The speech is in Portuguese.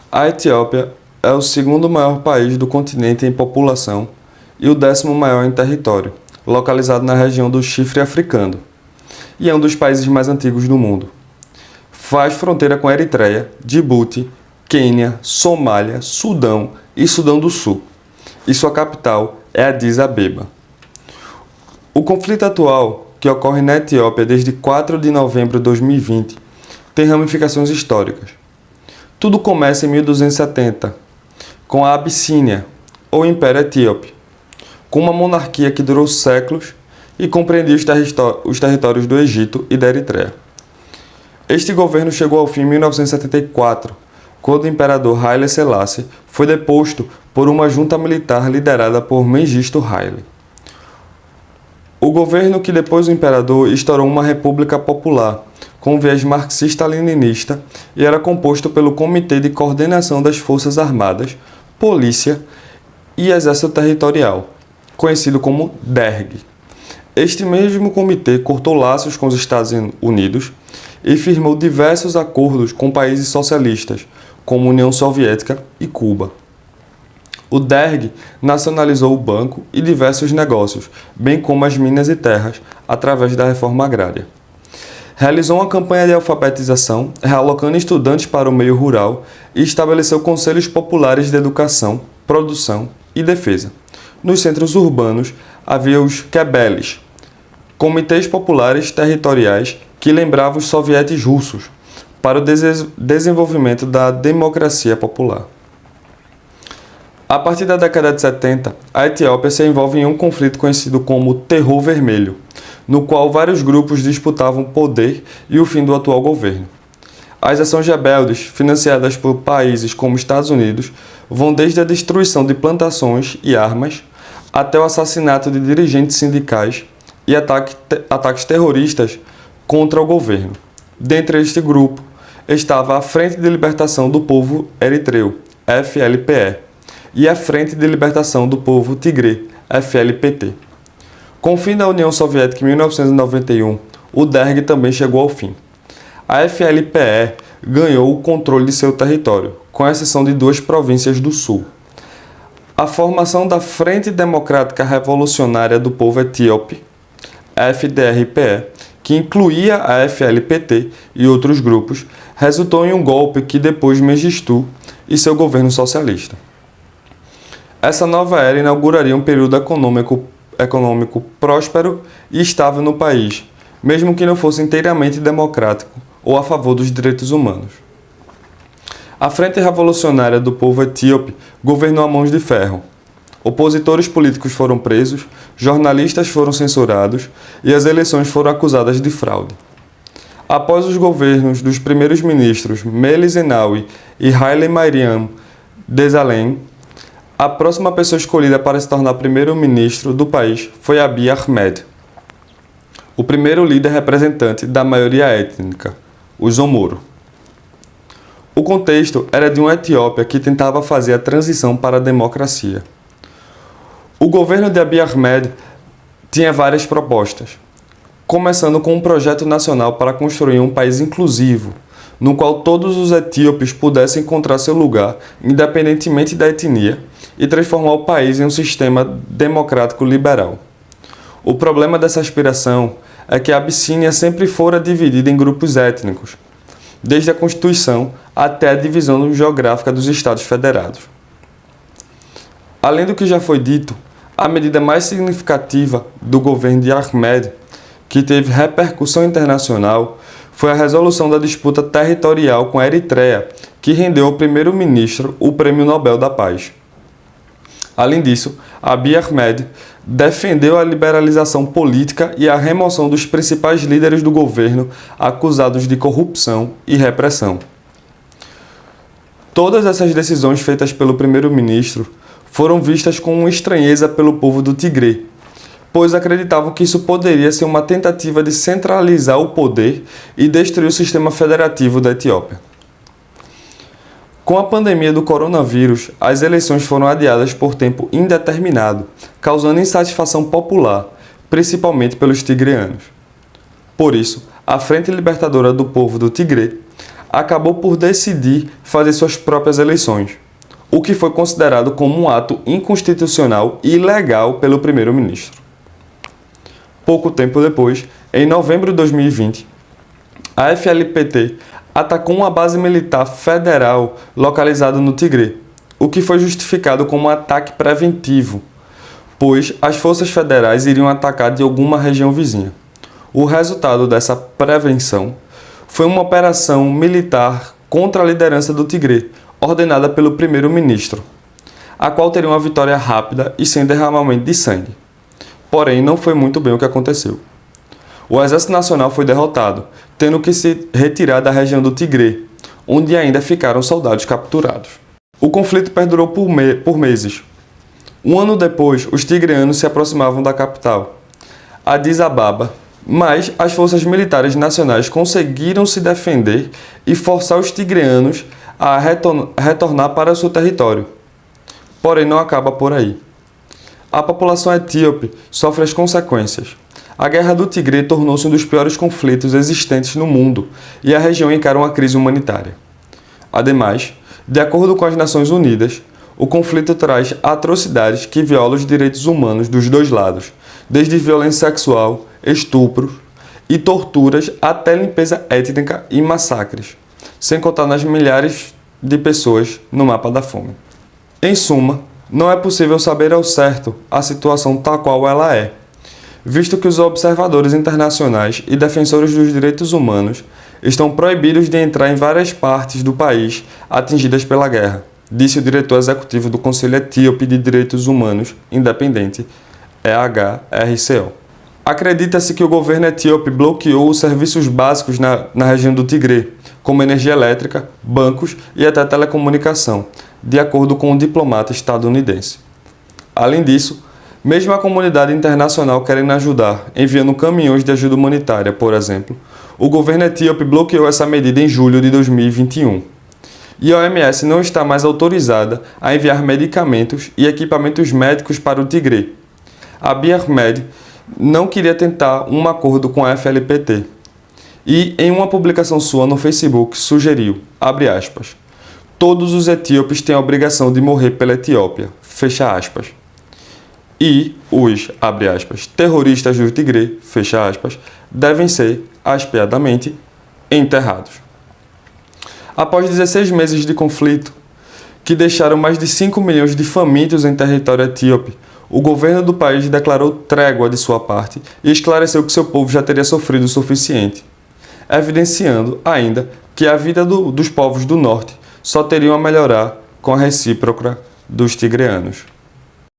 A Etiópia é o segundo maior país do continente em população e o 10º maior em território, localizado na região do Chifre Africano, e é um dos países mais antigos do mundo. Faz fronteira com Eritreia, Djibouti, Quênia, Somália, Sudão e Sudão do Sul, e sua capital é Addis Abeba. O conflito atual, que ocorre na Etiópia desde 4 de novembro de 2020, tem ramificações históricas. Tudo começa em 1270, com a Abissínia, ou Império Etíope, com uma monarquia que durou séculos e compreendia os territórios do Egito e da Eritreia. Este governo chegou ao fim em 1974, quando o imperador Haile Selassie foi deposto por uma junta militar liderada por Mengistu Haile. O governo que depois do imperador instaurou uma república popular, com viés marxista-leninista, e era composto pelo Comitê de Coordenação das Forças Armadas, Polícia e Exército Territorial, conhecido como DERG. Este mesmo comitê cortou laços com os Estados Unidos e firmou diversos acordos com países socialistas, como União Soviética e Cuba. O DERG nacionalizou o banco e diversos negócios, bem como as minas e terras, através da reforma agrária. Realizou uma campanha de alfabetização, realocando estudantes para o meio rural e estabeleceu conselhos populares de educação, produção e defesa. Nos centros urbanos havia os Kebeles, comitês populares territoriais que lembravam os sovietes russos, para o desenvolvimento da democracia popular. A partir da década de 70, a Etiópia se envolve em um conflito conhecido como Terror Vermelho, no qual vários grupos disputavam poder e o fim do atual governo. As ações rebeldes, financiadas por países como Estados Unidos, vão desde a destruição de plantações e armas, até o assassinato de dirigentes sindicais e ataques terroristas contra o governo. Dentre este grupo estava a Frente de Libertação do Povo Eritreu, FLPE, e a Frente de Libertação do Povo Tigré, FLPT. Com o fim da União Soviética em 1991, o DERG também chegou ao fim. A FLPE ganhou o controle de seu território, com exceção de 2 províncias do sul. A formação da Frente Democrática Revolucionária do Povo Etíope, FDRPE, que incluía a FLPT e outros grupos, resultou em um golpe que depois Mengistu e seu governo socialista. Essa nova era inauguraria um período econômico próspero e estável no país, mesmo que não fosse inteiramente democrático ou a favor dos direitos humanos. A Frente Revolucionária do Povo Etíope governou a mãos de ferro. Opositores políticos foram presos, jornalistas foram censurados e as eleições foram acusadas de fraude. Após os governos dos primeiros ministros Meles Zenawi e Haile Mariam Desalegn, a próxima pessoa escolhida para se tornar primeiro-ministro do país foi Abiy Ahmed, o primeiro líder representante da maioria étnica, os Omoro. O contexto era de uma Etiópia que tentava fazer a transição para a democracia. O governo de Abiy Ahmed tinha várias propostas, começando com um projeto nacional para construir um país inclusivo, no qual todos os etíopes pudessem encontrar seu lugar, independentemente da etnia, e transformar o país em um sistema democrático liberal. O problema dessa aspiração é que a Abissínia sempre fora dividida em grupos étnicos, desde a Constituição até a divisão geográfica dos Estados Federados. Além do que já foi dito, a medida mais significativa do governo de Ahmed, que teve repercussão internacional, foi a resolução da disputa territorial com a Eritreia, que rendeu ao primeiro-ministro o Prêmio Nobel da Paz. Além disso, Abiy Ahmed defendeu a liberalização política e a remoção dos principais líderes do governo acusados de corrupção e repressão. Todas essas decisões feitas pelo primeiro-ministro foram vistas com estranheza pelo povo do Tigré, pois acreditavam que isso poderia ser uma tentativa de centralizar o poder e destruir o sistema federativo da Etiópia. Com a pandemia do coronavírus, as eleições foram adiadas por tempo indeterminado, causando insatisfação popular, principalmente pelos tigreanos. Por isso, a Frente Libertadora do Povo do Tigré acabou por decidir fazer suas próprias eleições, o que foi considerado como um ato inconstitucional e ilegal pelo primeiro-ministro. Pouco tempo depois, em novembro de 2020, a FLPT atacou uma base militar federal localizada no Tigré, o que foi justificado como um ataque preventivo, pois as forças federais iriam atacar de alguma região vizinha. O resultado dessa prevenção foi uma operação militar contra a liderança do Tigré, ordenada pelo primeiro-ministro, a qual teria uma vitória rápida e sem derramamento de sangue. Porém, não foi muito bem o que aconteceu. O Exército Nacional foi derrotado, tendo que se retirar da região do Tigré, onde ainda ficaram soldados capturados. O conflito perdurou por meses. Um ano depois, os tigreanos se aproximavam da capital, Addis Ababa, mas as forças militares nacionais conseguiram se defender e forçar os tigreanos a retornar para seu território. Porém, não acaba por aí. A população etíope sofre as consequências. A Guerra do Tigré tornou-se um dos piores conflitos existentes no mundo e a região encara uma crise humanitária. Ademais, de acordo com as Nações Unidas, o conflito traz atrocidades que violam os direitos humanos dos dois lados, desde violência sexual, estupros e torturas até limpeza étnica e massacres, sem contar nas milhares de pessoas no mapa da fome. Em suma, não é possível saber ao certo a situação tal qual ela é, visto que os observadores internacionais e defensores dos direitos humanos estão proibidos de entrar em várias partes do país atingidas pela guerra, disse o diretor executivo do Conselho Etíope de Direitos Humanos Independente, EHRCO. Acredita-se que o governo etíope bloqueou os serviços básicos na região do Tigré, como energia elétrica, bancos e até telecomunicação, de acordo com um diplomata estadunidense. Além disso, mesmo a comunidade internacional querendo ajudar, enviando caminhões de ajuda humanitária, por exemplo, o governo etíope bloqueou essa medida em julho de 2021. E a OMS não está mais autorizada a enviar medicamentos e equipamentos médicos para o Tigré. A Abiy Ahmed não queria tentar um acordo com a FLPT. E, em uma publicação sua no Facebook, sugeriu, abre aspas, todos os etíopes têm a obrigação de morrer pela Etiópia, fecha aspas. E os, abre aspas, terroristas do Tigré, fecha aspas, devem ser, aspiadamente, enterrados. Após 16 meses de conflito, que deixaram mais de 5 milhões de famintos em território etíope, o governo do país declarou trégua de sua parte e esclareceu que seu povo já teria sofrido o suficiente, evidenciando ainda que a vida dos povos do norte só teriam a melhorar com a recíproca dos tigreanos.